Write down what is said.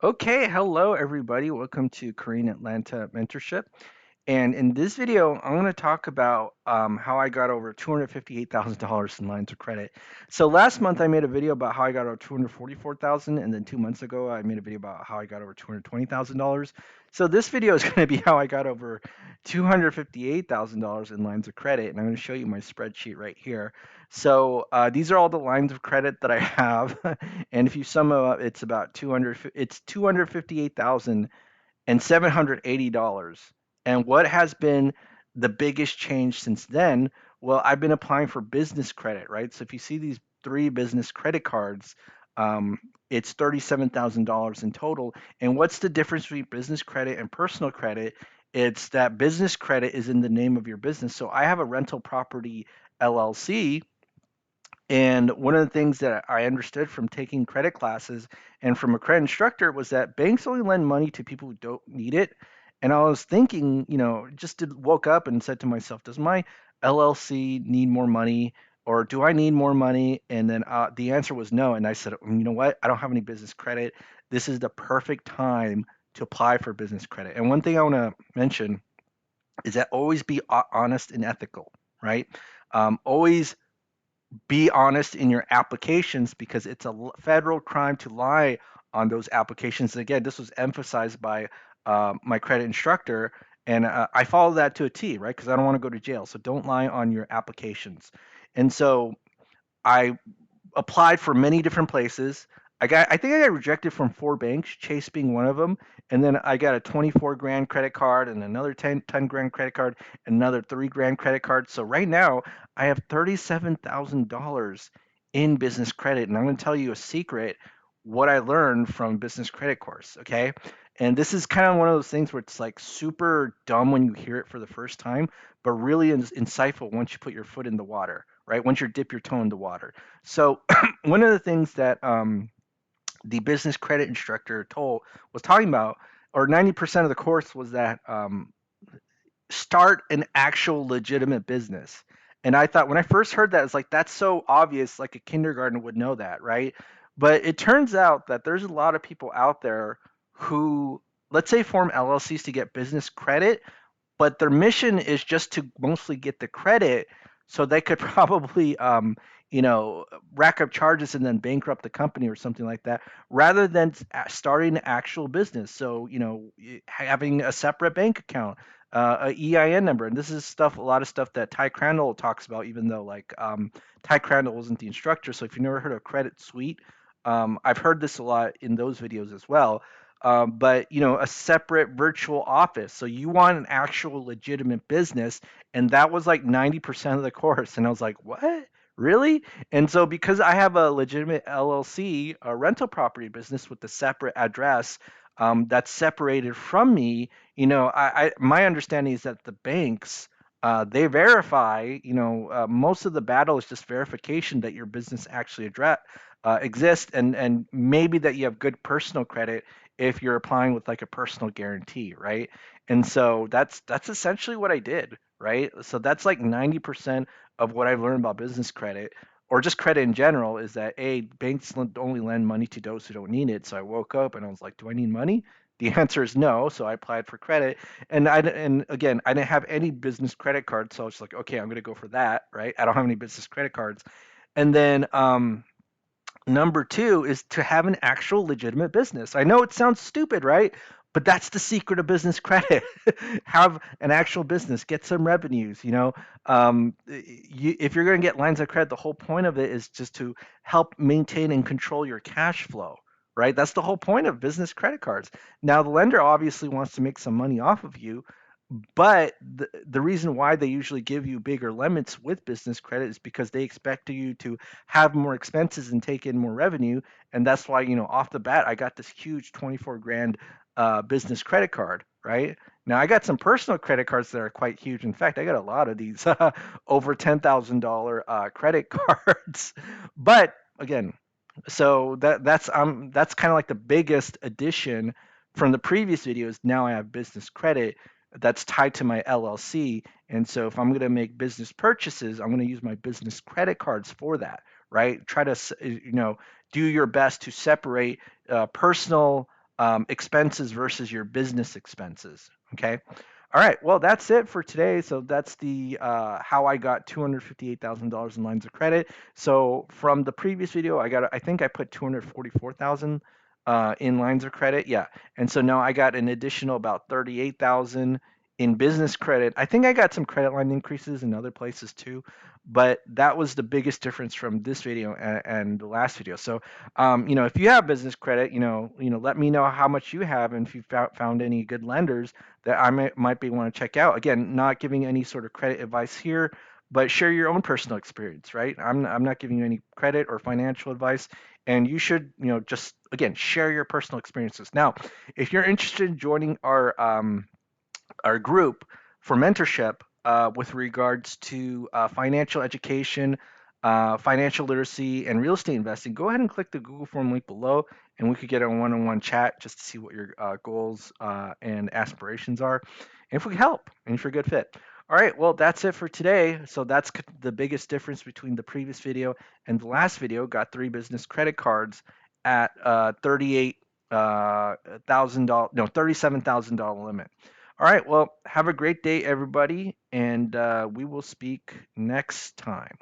Okay, hello everybody. Welcome to Korean Atlanta Mentorship. And in this video, I'm going to talk about how I got over $258,000 in lines of credit. So last month I made a video about how I got over 244,000, and then 2 months ago I made a video about how I got over $220,000. So this video is going to be how I got over $258,000 in lines of credit, and I'm going to show you my spreadsheet right here. So these are all the lines of credit that I have, and if you sum them up, it's about 200. It's $258,780. And what has been the biggest change since then? Well, I've been applying for business credit, right? So if you see these three business credit cards, um, it's $37,000 in total. And what's the difference between business credit and personal credit? It's that business credit is in the name of your business. So I have a rental property LLC, and one of the things that I understood from taking credit classes and from a credit instructor was that banks only lend money to people who don't need it. And I was thinking, woke up and said to myself, does my LLC need more money, or do I need more money? And then the answer was no. And I said, you know what? I don't have any business credit. This is the perfect time to apply for business credit. And one thing I want to mention is that always be honest and ethical, right? Always be honest in your applications, because it's a federal crime to lie on those applications. Again, this was emphasized by my credit instructor, and I follow that to a T, right? Because I don't want to go to jail. So don't lie on your applications. And so I applied for many different places. I think I got rejected from four banks, Chase being one of them. And then I got a 24 grand credit card and another 10 grand credit card, and another 3 grand credit card. So right now I have $37,000 in business credit. And I'm going to tell you a secret, what I learned from business credit course. Okay. And this is kind of one of those things where it's like super dumb when you hear it for the first time, but really insightful once you put your foot in the water, right? Once you dip your toe in the water. So one of the things that the business credit instructor told was talking about, or 90% of the course was that start an actual legitimate business. And I thought when I first heard that, it's like that's so obvious, like a kindergarten would know that, right? But it turns out that there's a lot of people out there who, let's say, form LLCs to get business credit, but their mission is just to mostly get the credit, so they could probably you know rack up charges and then bankrupt the company or something like that, rather than starting an actual business. So having a separate bank account, a EIN number. And this is stuff, a lot of stuff that Ty Crandall talks about, even though Ty Crandall wasn't the instructor. So if you've never heard of Credit Suite, I've heard this a lot in those videos as well. But a separate virtual office. So you want an actual legitimate business, and that was like 90% of the course. And I was like, what? Really? And so because I have a legitimate LLC, a rental property business with a separate address, that's separated from me, my understanding is that the banks, they verify, most of the battle is just verification that your business actually exists, and maybe that you have good personal credit if you're applying with like a personal guarantee, right? And so that's essentially what I did, right? So that's like 90% of what I've learned about business credit, or just credit in general, is that banks only lend money to those who don't need it. So I woke up and I was like, do I need money? The answer is no. So I applied for credit, and again, I didn't have any business credit cards, so I was like, okay, I'm gonna go for that, right? I don't have any business credit cards, and then number two is to have an actual legitimate business. I know it sounds stupid, right? But that's the secret of business credit. Have an actual business, get some revenues. If you're going to get lines of credit, the whole point of it is just to help maintain and control your cash flow, right? That's the whole point of business credit cards. Now, the lender obviously wants to make some money off of you, but the reason why they usually give you bigger limits with business credit is because they expect you to have more expenses and take in more revenue. And that's why, off the bat, I got this huge 24 grand business credit card, right? Now, I got some personal credit cards that are quite huge. In fact, I got a lot of these over $10,000 credit cards. But again, so that's kind of like the biggest addition from the previous videos. Now I have business credit that's tied to my LLC. And so if I'm going to make business purchases, I'm going to use my business credit cards for that, right? Try to, do your best to separate personal expenses versus your business expenses. Okay. All right. Well, that's it for today. So that's the how I got $258,000 in lines of credit. So from the previous video, I think I put 244,000 in lines of credit. Yeah. And so now I got an additional about 38,000 in business credit. I think I got some credit line increases in other places too, but that was the biggest difference from this video and the last video. So if you have business credit, let me know how much you have and if you found any good lenders that I might be want to check out. Again, not giving any sort of credit advice here, but share your own personal experience, right? I'm not giving you any credit or financial advice, and you should, just again share your personal experiences. Now, if you're interested in joining our group for mentorship with regards to financial education, financial literacy, and real estate investing, go ahead and click the Google form link below, and we could get a one-on-one chat just to see what your goals and aspirations are, and if we can help, and if you're a good fit. All right, well, that's it for today. So that's the biggest difference between the previous video and the last video. Got 3 business credit cards at $38,000, no, $37,000 limit. All right. Well, have a great day, everybody, and we will speak next time.